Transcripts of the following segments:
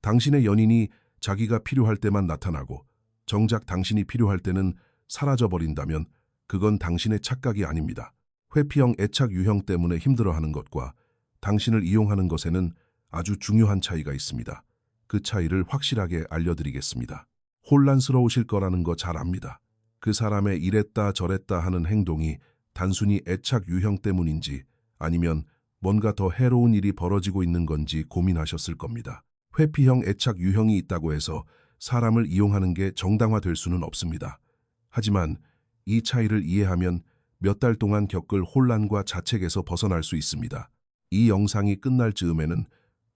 당신의 연인이 자기가 필요할 때만 나타나고 정작 당신이 필요할 때는 사라져버린다면 그건 당신의 착각이 아닙니다. 회피형 애착 유형 때문에 힘들어하는 것과 당신을 이용하는 것에는 아주 중요한 차이가 있습니다. 그 차이를 확실하게 알려드리겠습니다. 혼란스러우실 거라는 거 잘 압니다. 그 사람의 이랬다 저랬다 하는 행동이 단순히 애착 유형 때문인지 아니면 뭔가 더 해로운 일이 벌어지고 있는 건지 고민하셨을 겁니다. 회피형 애착 유형이 있다고 해서 사람을 이용하는 게 정당화될 수는 없습니다. 하지만 이 차이를 이해하면 몇 달 동안 겪을 혼란과 자책에서 벗어날 수 있습니다. 이 영상이 끝날 즈음에는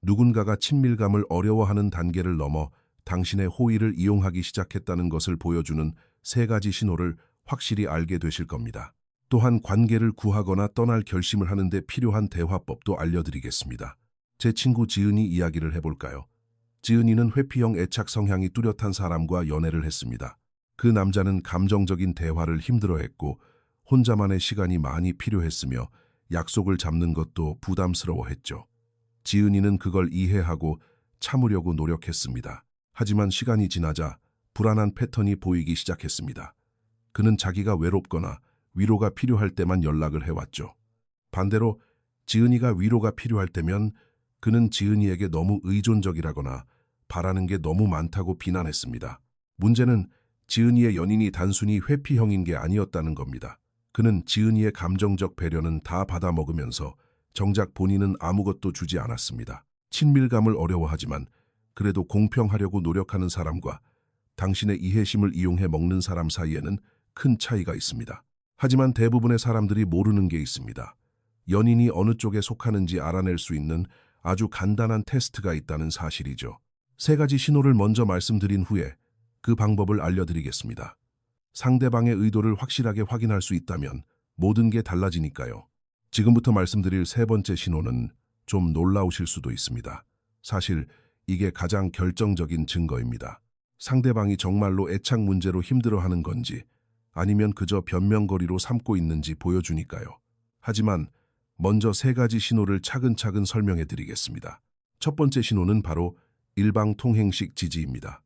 누군가가 친밀감을 어려워하는 단계를 넘어 당신의 호의를 이용하기 시작했다는 것을 보여주는 3가지 신호를 확실히 알게 되실 겁니다. 또한 관계를 구하거나 떠날 결심을 하는데 필요한 대화법도 알려드리겠습니다. 제 친구 지은이 이야기를 해볼까요? 지은이는 회피형 애착 성향이 뚜렷한 사람과 연애를 했습니다. 그 남자는 감정적인 대화를 힘들어했고 혼자만의 시간이 많이 필요했으며 약속을 잡는 것도 부담스러워했죠. 지은이는 그걸 이해하고 참으려고 노력했습니다. 하지만 시간이 지나자 불안한 패턴이 보이기 시작했습니다. 그는 자기가 외롭거나 위로가 필요할 때만 연락을 해왔죠. 반대로 지은이가 위로가 필요할 때면 그는 지은이에게 너무 의존적이라거나 바라는 게 너무 많다고 비난했습니다. 문제는 지은이의 연인이 단순히 회피형인 게 아니었다는 겁니다. 그는 지은이의 감정적 배려는 다 받아먹으면서 정작 본인은 아무것도 주지 않았습니다. 친밀감을 어려워하지만 그래도 공평하려고 노력하는 사람과 당신의 이해심을 이용해 먹는 사람 사이에는 큰 차이가 있습니다. 하지만 대부분의 사람들이 모르는 게 있습니다. 연인이 어느 쪽에 속하는지 알아낼 수 있는 아주 간단한 테스트가 있다는 사실이죠. 3가지 신호를 먼저 말씀드린 후에 그 방법을 알려드리겠습니다. 상대방의 의도를 확실하게 확인할 수 있다면 모든 게 달라지니까요. 지금부터 말씀드릴 3번째 신호는 좀 놀라우실 수도 있습니다. 사실 이게 가장 결정적인 증거입니다. 상대방이 정말로 애착 문제로 힘들어하는 건지 아니면 그저 변명거리로 삼고 있는지 보여주니까요. 하지만 먼저 3가지 신호를 차근차근 설명해 드리겠습니다. 첫 번째 신호는 바로 일방통행식 지지입니다.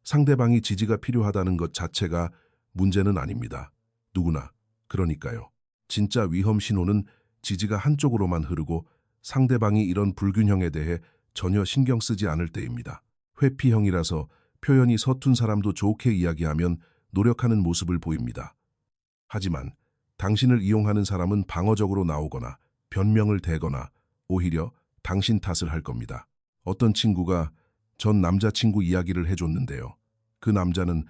상대방이 지지가 필요하다는 것 자체가 문제는 아닙니다. 누구나. 그러니까요. 진짜 위험 신호는 지지가 한쪽으로만 흐르고 상대방이 이런 불균형에 대해 전혀 신경 쓰지 않을 때입니다. 회피형이라서 표현이 서툰 사람도 좋게 이야기하면 노력하는 모습을 보입니다. 하지만 당신을 이용하는 사람은 방어적으로 나오거나 변명을 대거나 오히려 당신 탓을 할 겁니다. 어떤 친구가 전 남자친구 이야기를 해줬는데요. 그 남자는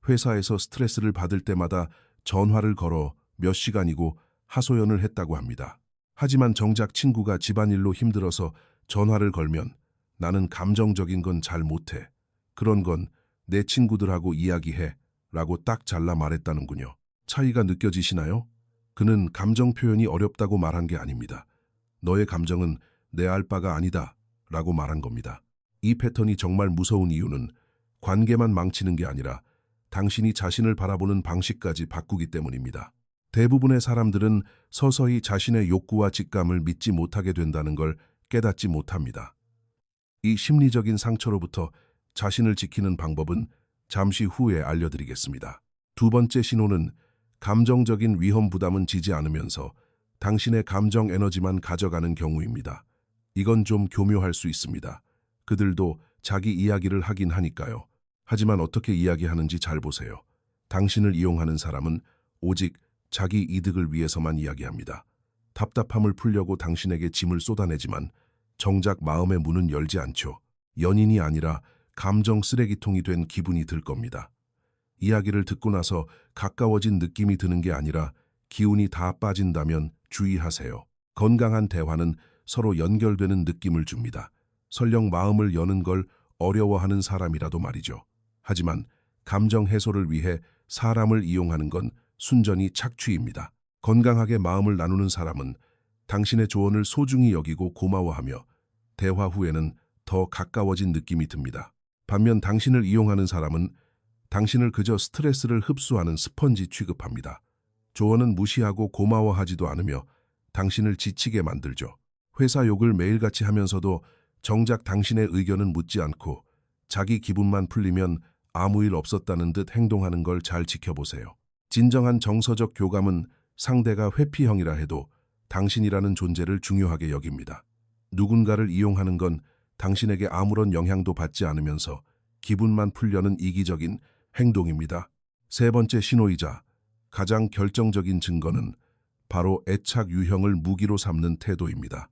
회사에서 스트레스를 받을 때마다 전화를 걸어 몇 시간이고 하소연을 했다고 합니다. 하지만 정작 친구가 집안일로 힘들어서 전화를 걸면 나는 감정적인 건 잘 못해. 그런 건 내 친구들하고 이야기해. 라고 딱 잘라 말했다는군요. 차이가 느껴지시나요? 그는 감정 표현이 어렵다고 말한 게 아닙니다. 너의 감정은 내 알 바가 아니다. 라고 말한 겁니다. 이 패턴이 정말 무서운 이유는 관계만 망치는 게 아니라 당신이 자신을 바라보는 방식까지 바꾸기 때문입니다. 대부분의 사람들은 서서히 자신의 욕구와 직감을 믿지 못하게 된다는 걸 깨닫지 못합니다. 이 심리적인 상처로부터 자신을 지키는 방법은 잠시 후에 알려드리겠습니다. 2번째 신호는 감정적인 위험 부담은 지지 않으면서 당신의 감정 에너지만 가져가는 경우입니다. 이건 좀 교묘할 수 있습니다. 그들도 자기 이야기를 하긴 하니까요. 하지만 어떻게 이야기하는지 잘 보세요. 당신을 이용하는 사람은 오직 자기 이득을 위해서만 이야기합니다. 답답함을 풀려고 당신에게 짐을 쏟아내지만 정작 마음의 문은 열지 않죠. 연인이 아니라 감정 쓰레기통이 된 기분이 들 겁니다. 이야기를 듣고 나서 가까워진 느낌이 드는 게 아니라 기운이 다 빠진다면 주의하세요. 건강한 대화는 서로 연결되는 느낌을 줍니다. 설령 마음을 여는 걸 어려워하는 사람이라도 말이죠. 하지만 감정 해소를 위해 사람을 이용하는 건 순전히 착취입니다. 건강하게 마음을 나누는 사람은 당신의 조언을 소중히 여기고 고마워하며 대화 후에는 더 가까워진 느낌이 듭니다. 반면 당신을 이용하는 사람은 당신을 그저 스트레스를 흡수하는 스펀지 취급합니다. 조언은 무시하고 고마워하지도 않으며 당신을 지치게 만들죠. 회사 욕을 매일같이 하면서도 정작 당신의 의견은 묻지 않고 자기 기분만 풀리면 아무 일 없었다는 듯 행동하는 걸 잘 지켜보세요. 진정한 정서적 교감은 상대가 회피형이라 해도 당신이라는 존재를 중요하게 여깁니다. 누군가를 이용하는 건 당신에게 아무런 영향도 받지 않으면서 기분만 풀려는 이기적인 행동입니다. 세 번째 신호이자 가장 결정적인 증거는 바로 애착 유형을 무기로 삼는 태도입니다.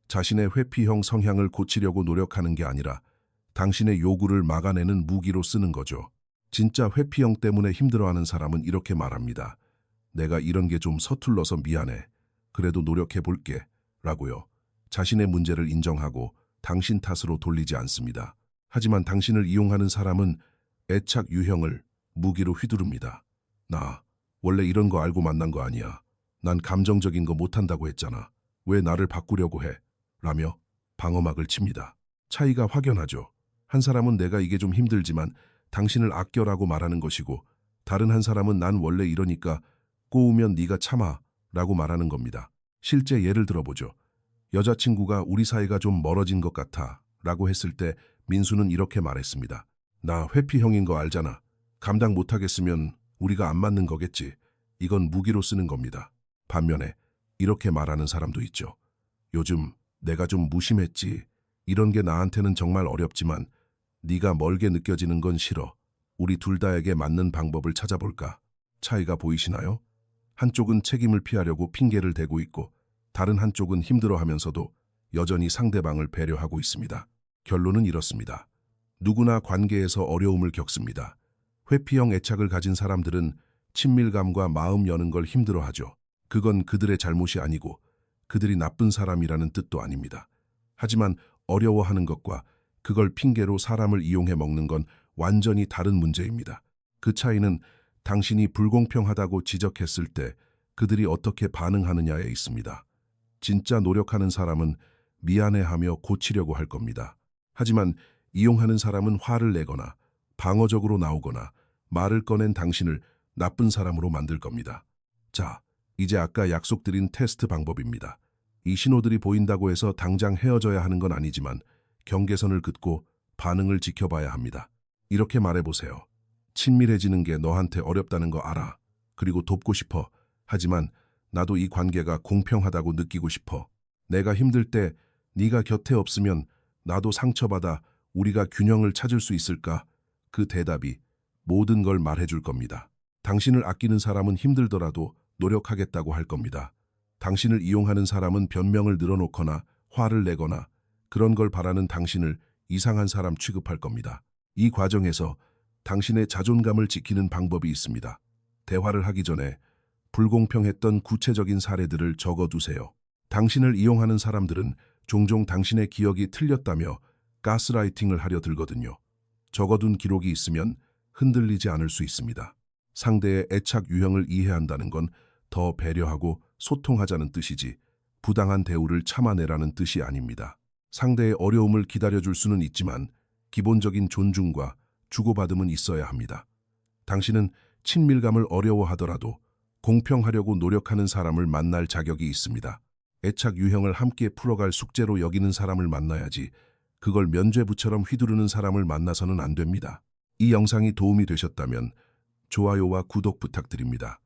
자신의 회피형 성향을 고치려고 노력하는 게 아니라 당신의 요구를 막아내는 무기로 쓰는 거죠. 진짜 회피형 때문에 힘들어하는 사람은 이렇게 말합니다. 내가 이런 게 좀 서툴러서 미안해. 그래도 노력해 볼게. 라고요. 자신의 문제를 인정하고 당신 탓으로 돌리지 않습니다. 하지만 당신을 이용하는 사람은 애착 유형을 무기로 휘두릅니다. 나 원래 이런 거 알고 만난 거 아니야. 난 감정적인 거 못한다고 했잖아. 왜 나를 바꾸려고 해? 라며 방어막을 칩니다. 차이가 확연하죠. 한 사람은 내가 이게 좀 힘들지만 당신을 아껴라고 말하는 것이고 다른 한 사람은 난 원래 이러니까 꼬우면 네가 참아 라고 말하는 겁니다. 실제 예를 들어보죠. 여자친구가 우리 사이가 좀 멀어진 것 같아 라고 했을 때 민수는 이렇게 말했습니다. 나 회피형인 거 알잖아. 감당 못하겠으면 우리가 안 맞는 거겠지. 이건 무기로 쓰는 겁니다. 반면에 이렇게 말하는 사람도 있죠. 요즘 내가 좀 무심했지. 이런 게 나한테는 정말 어렵지만 네가 멀게 느껴지는 건 싫어. 우리 둘 다에게 맞는 방법을 찾아볼까? 차이가 보이시나요? 한쪽은 책임을 피하려고 핑계를 대고 있고 다른 한쪽은 힘들어하면서도 여전히 상대방을 배려하고 있습니다. 결론은 이렇습니다. 누구나 관계에서 어려움을 겪습니다. 회피형 애착을 가진 사람들은 친밀감과 마음 여는 걸 힘들어하죠. 그건 그들의 잘못이 아니고 그들이 나쁜 사람이라는 뜻도 아닙니다. 하지만 어려워하는 것과 그걸 핑계로 사람을 이용해 먹는 건 완전히 다른 문제입니다. 그 차이는 당신이 불공평하다고 지적했을 때 그들이 어떻게 반응하느냐에 있습니다. 진짜 노력하는 사람은 미안해하며 고치려고 할 겁니다. 하지만 이용하는 사람은 화를 내거나 방어적으로 나오거나 말을 꺼낸 당신을 나쁜 사람으로 만들 겁니다. 자, 이제 아까 약속드린 테스트 방법입니다. 이 신호들이 보인다고 해서 당장 헤어져야 하는 건 아니지만 경계선을 긋고 반응을 지켜봐야 합니다. 이렇게 말해보세요. 친밀해지는 게 너한테 어렵다는 거 알아. 그리고 돕고 싶어. 하지만 나도 이 관계가 공평하다고 느끼고 싶어. 내가 힘들 때 네가 곁에 없으면 나도 상처받아. 우리가 균형을 찾을 수 있을까? 그 대답이 모든 걸 말해줄 겁니다. 당신을 아끼는 사람은 힘들더라도 노력하겠다고 할 겁니다. 당신을 이용하는 사람은 변명을 늘어놓거나 화를 내거나 그런 걸 바라는 당신을 이상한 사람 취급할 겁니다. 이 과정에서 당신의 자존감을 지키는 방법이 있습니다. 대화를 하기 전에 불공평했던 구체적인 사례들을 적어두세요. 당신을 이용하는 사람들은 종종 당신의 기억이 틀렸다며 가스라이팅을 하려 들거든요. 적어둔 기록이 있으면 흔들리지 않을 수 있습니다. 상대의 애착 유형을 이해한다는 건 더 배려하고 소통하자는 뜻이지 부당한 대우를 참아내라는 뜻이 아닙니다. 상대의 어려움을 기다려줄 수는 있지만 기본적인 존중과 주고받음은 있어야 합니다. 당신은 친밀감을 어려워하더라도 공평하려고 노력하는 사람을 만날 자격이 있습니다. 애착 유형을 함께 풀어갈 숙제로 여기는 사람을 만나야지 그걸 면죄부처럼 휘두르는 사람을 만나서는 안 됩니다. 이 영상이 도움이 되셨다면 좋아요와 구독 부탁드립니다.